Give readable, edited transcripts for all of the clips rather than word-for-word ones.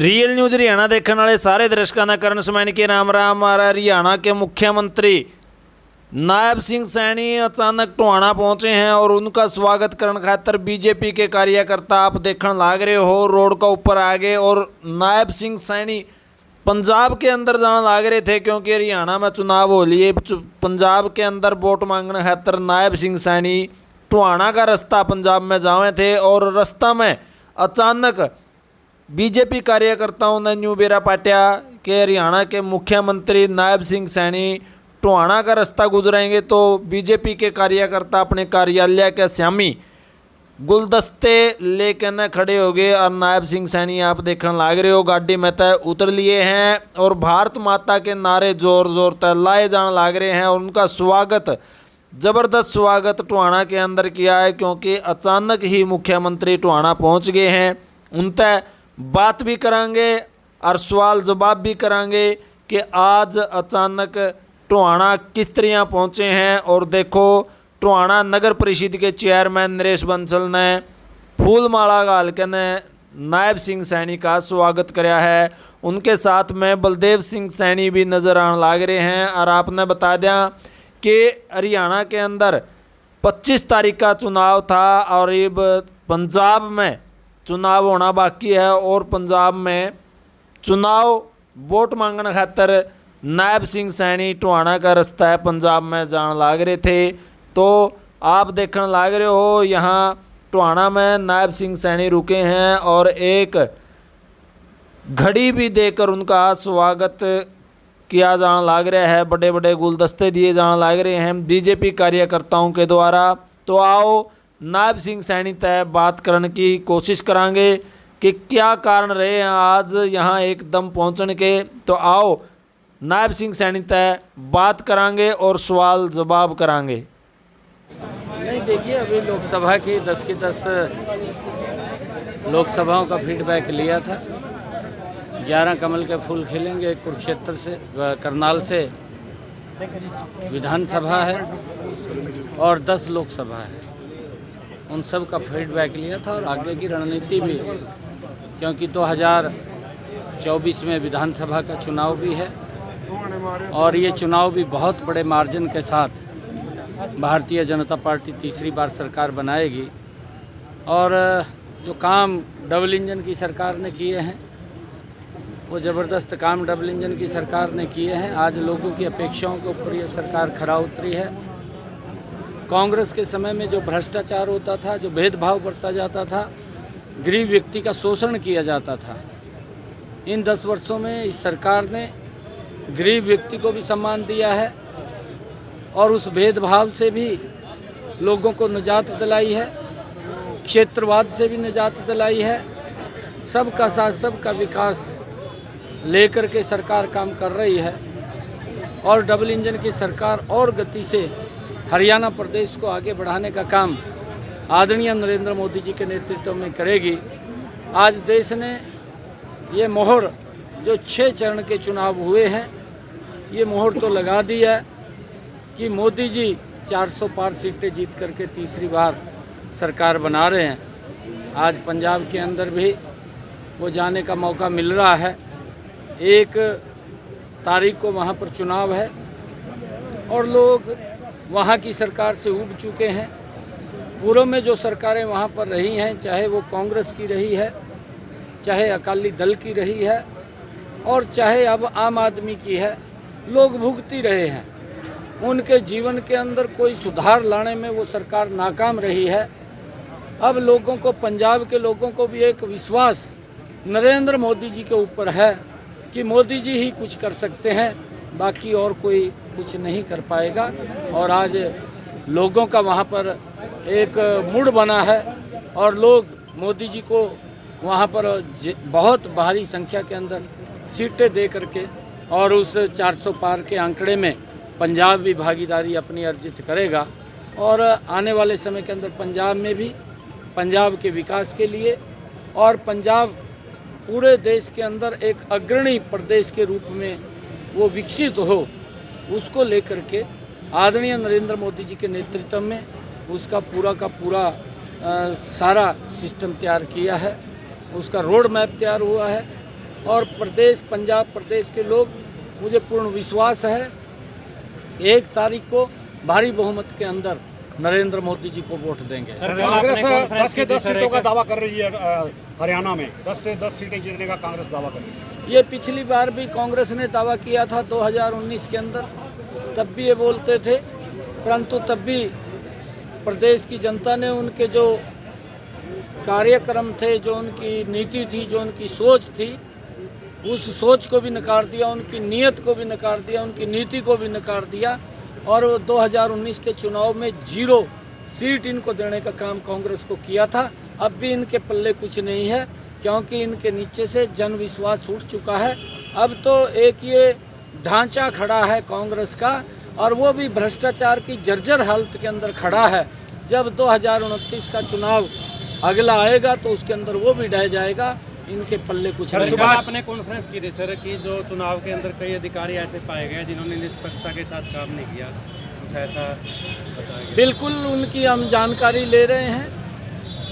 Real news Haryana देखने वाले सारे दर्शकों का करण समैन के राम राम। हरियाणा के मुख्यमंत्री नायब सिंह सैनी अचानक टोहाना पहुंचे हैं और उनका स्वागत करने खातर बीजेपी के कार्यकर्ता आप देखने लाग रहे हो रोड का ऊपर आ गए। और नायब सिंह सैनी पंजाब के अंदर जाने लाग रहे थे क्योंकि हरियाणा में चुनाव हो लिए। पंजाब के अंदर वोट मांगने खातर नायब सिंह सैनी टोहाना का रास्ता पंजाब में जावे थे और रास्ता में अचानक बीजेपी कार्यकर्ताओं ने न्यू बेरा पाटिया कि हरियाणा के मुख्यमंत्री नायब सिंह सैनी टोहाना का रास्ता गुजरेंगे तो बीजेपी के कार्यकर्ता अपने कार्यालय के सामने गुलदस्ते लेकर न खड़े हो गए। और नायब सिंह सैनी आप देखने लग रहे हो गाड़ी में तय उतर लिए हैं और भारत माता के नारे जोर जोर तय लाए जाने लग रहे हैं। और उनका स्वागत ज़बरदस्त स्वागत टोहाना के अंदर किया है क्योंकि अचानक ही मुख्यमंत्री टोहाना पहुँच गए हैं। उनसे बात भी करांगे और सवाल जवाब भी करांगे कि आज अचानक टोहाना किस तरह पहुँचे हैं। और देखो टोहाना नगर परिषद के चेयरमैन नरेश बंसल ने फूल माला घाल के ने नायब सिंह सैनी का स्वागत कराया है। उनके साथ में बलदेव सिंह सैनी भी नज़र आने लग रहे हैं। और आपने बता दें कि हरियाणा के अंदर 25 तारीख का चुनाव था और अब पंजाब में चुनाव होना बाकी है। और पंजाब में चुनाव वोट मांगने खातर नायब सिंह सैनी टोहाना का रास्ता है पंजाब में जाने लग रहे थे। तो आप देखने लग रहे हो यहाँ टोहाना में नायब सिंह सैनी रुके हैं और एक घड़ी भी देकर उनका स्वागत किया जाने लग रहा है। बड़े बड़े गुलदस्ते दिए जाने लग रहे हैं बीजेपी कार्यकर्ताओं के द्वारा। तो आओ नायब सिंह सैनी तय बात करने की कोशिश करांगे कि क्या कारण रहे हैं आज यहाँ एकदम पहुँचने के। तो आओ नायब सिंह सैनी तय बात करांगे और सवाल जवाब करांगे। नहीं देखिए, अभी लोकसभा की 10 की 10 लोकसभाओं का फीडबैक लिया था। 11 कमल के फूल खिलेंगे कुरुक्षेत्र से, करनाल से विधानसभा है और 10 लोकसभा है। उन सब का फीडबैक लिया था और आगे की रणनीति भी, क्योंकि 2024 में विधानसभा का चुनाव भी है और ये चुनाव भी बहुत बड़े मार्जिन के साथ भारतीय जनता पार्टी तीसरी बार सरकार बनाएगी। और जो काम डबल इंजन की सरकार ने किए हैं वो ज़बरदस्त काम डबल इंजन की सरकार ने किए हैं। आज लोगों की अपेक्षाओं के ऊपर ये सरकार खरा उतरी है। कांग्रेस के समय में जो भ्रष्टाचार होता था, जो भेदभाव बरता जाता था, गरीब व्यक्ति का शोषण किया जाता था, इन 10 वर्षों में इस सरकार ने गरीब व्यक्ति को भी सम्मान दिया है और उस भेदभाव से भी लोगों को निजात दिलाई है, क्षेत्रवाद से भी निजात दिलाई है। सबका साथ सबका विकास लेकर के सरकार काम कर रही है और डबल इंजन की सरकार और गति से हरियाणा प्रदेश को आगे बढ़ाने का काम आदरणीय नरेंद्र मोदी जी के नेतृत्व में करेगी। आज देश ने ये मोहर, जो 6 चरण के चुनाव हुए हैं, ये मोहर तो लगा दी है कि मोदी जी 400 पार सीटें जीत करके तीसरी बार सरकार बना रहे हैं। आज पंजाब के अंदर भी वो जाने का मौका मिल रहा है। 1 तारीख को वहाँ पर चुनाव है और लोग वहाँ की सरकार से ऊब चुके हैं। पूर्व में जो सरकारें वहाँ पर रही हैं, चाहे वो कांग्रेस की रही है, चाहे अकाली दल की रही है और चाहे अब आम आदमी की है, लोग भुगती रहे हैं। उनके जीवन के अंदर कोई सुधार लाने में वो सरकार नाकाम रही है। अब लोगों को, पंजाब के लोगों को भी एक विश्वास नरेंद्र मोदी जी के ऊपर है कि मोदी जी ही कुछ कर सकते हैं, बाकी और कोई कुछ नहीं कर पाएगा। और आज लोगों का वहाँ पर एक मूड बना है और लोग मोदी जी को वहाँ पर बहुत भारी संख्या के अंदर सीटें दे करके और उस 400 पार के आंकड़े में पंजाब भी भागीदारी अपनी अर्जित करेगा। और आने वाले समय के अंदर पंजाब में भी पंजाब के विकास के लिए और पंजाब पूरे देश के अंदर एक अग्रणी प्रदेश के रूप में वो विकसित हो, उसको लेकर के आदरणीय नरेंद्र मोदी जी के नेतृत्व में उसका पूरा का पूरा सारा सिस्टम तैयार किया है। उसका रोड मैप तैयार हुआ है और प्रदेश पंजाब प्रदेश के लोग, मुझे पूर्ण विश्वास है 1 तारीख को भारी बहुमत के अंदर नरेंद्र मोदी जी को वोट देंगे। कांग्रेस 10 के 10 सीटों का दावा कर रही है हरियाणा में, 10 से 10 सीटें जीतने का कांग्रेस दावा कर रही है। ये पिछली बार भी कांग्रेस ने दावा किया था 2019 के अंदर, तब भी ये बोलते थे, परंतु तब भी प्रदेश की जनता ने उनके जो कार्यक्रम थे, जो उनकी नीति थी, जो उनकी सोच थी, उस सोच को भी नकार दिया, उनकी नीयत को भी नकार दिया, उनकी नीति को भी नकार दिया। और 2019 के चुनाव में 0 सीट इनको देने का काम कांग्रेस को किया था। अब भी इनके पल्ले कुछ नहीं है, क्योंकि इनके नीचे से जन विश्वास उठ चुका है। अब तो एक ये ढांचा खड़ा है कांग्रेस का, और वो भी भ्रष्टाचार की जर्जर हालत के अंदर खड़ा है। जब 2029 का चुनाव अगला आएगा तो उसके अंदर वो भी ढह जाएगा, इनके पल्ले कुछ नहीं। सुबह आपने कॉन्फ्रेंस की थी सर कि जो चुनाव के अंदर कई अधिकारी ऐसे पाए गए जिन्होंने निष्पक्षता के साथ काम नहीं किया, कुछ ऐसा बताया? बिल्कुल उनकी हम जानकारी ले रहे हैं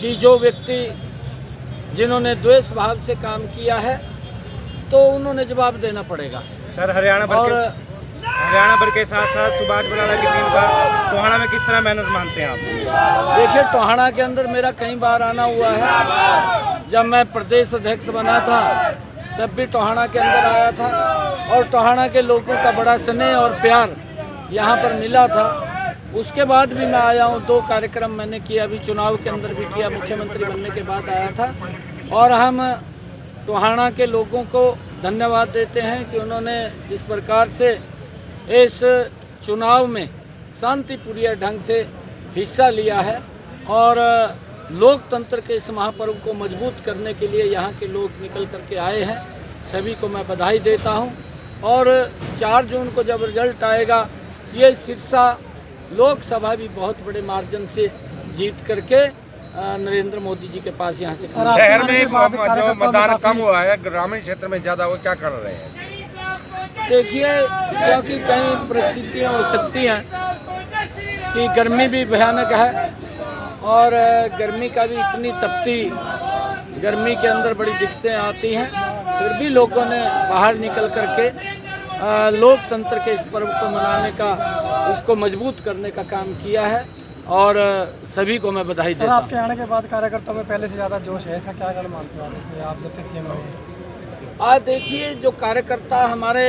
कि जो व्यक्ति जिन्होंने द्वेष भाव से काम किया है तो उन्होंने जवाब देना पड़ेगा। सर हरियाणा भर के साथ साथ सुभाष बराला की टीम का टोहाना में किस तरह मेहनत मानते हैं आप? देखिए, टोहाना के अंदर मेरा कई बार आना हुआ है। जब मैं प्रदेश अध्यक्ष बना था तब भी टोहाना के अंदर आया था, और टोहाना के लोगों का बड़ा स्नेह और प्यार यहाँ पर मिला था। उसके बाद भी मैं आया हूँ, 2 कार्यक्रम मैंने किया, अभी चुनाव के अंदर भी किया, मुख्यमंत्री बनने के बाद आया था। और हम टोहाना के लोगों को धन्यवाद देते हैं कि उन्होंने इस प्रकार से इस चुनाव में शांतिपूर्ण ढंग से हिस्सा लिया है, और लोकतंत्र के इस महापर्व को मजबूत करने के लिए यहाँ के लोग निकल करके आए हैं। सभी को मैं बधाई देता हूँ। और 4 जून को जब रिजल्ट आएगा, ये सिरसा लोकसभा भी बहुत बड़े मार्जिन से जीत करके नरेंद्र मोदी जी के पास यहाँ से शहर में जो मतदान कम हुआ है, ग्रामीण क्षेत्र में ज़्यादा हुआ, क्या कर रहे हैं? देखिए, क्योंकि कई परिस्थितियाँ हो सकती हैं कि गर्मी भी भयानक है, और गर्मी का भी इतनी तपती गर्मी के अंदर बड़ी दिक्कतें आती हैं, फिर भी लोगों ने बाहर निकल करके लोकतंत्र के इस पर्व को मनाने का, उसको मजबूत करने का काम किया है, और सभी को मैं बधाई देता हूँ। आपके आने के बाद कार्यकर्ताओं में पहले से ज़्यादा जोश है, ऐसा क्या कर मानते हो आप जब से सीएम बने? आज देखिए, जो कार्यकर्ता हमारे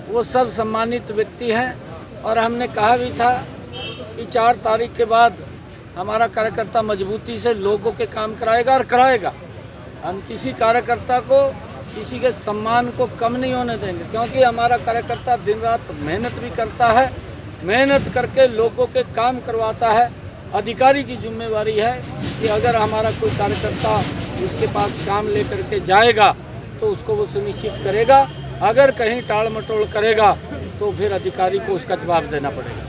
वो सब सम्मानित व्यक्ति हैं, और हमने कहा भी था कि 4 तारीख के बाद हमारा कार्यकर्ता मजबूती से लोगों के काम कराएगा, और कराएगा। हम किसी कार्यकर्ता को, किसी के सम्मान को कम नहीं होने देंगे, क्योंकि हमारा कार्यकर्ता दिन रात मेहनत भी करता है, मेहनत करके लोगों के काम करवाता है। अधिकारी की जिम्मेवारी है कि अगर हमारा कोई कार्यकर्ता उसके पास काम लेकर के जाएगा तो उसको वो सुनिश्चित करेगा। अगर कहीं टाल मटोल करेगा तो फिर अधिकारी को उसका जवाब देना पड़ेगा।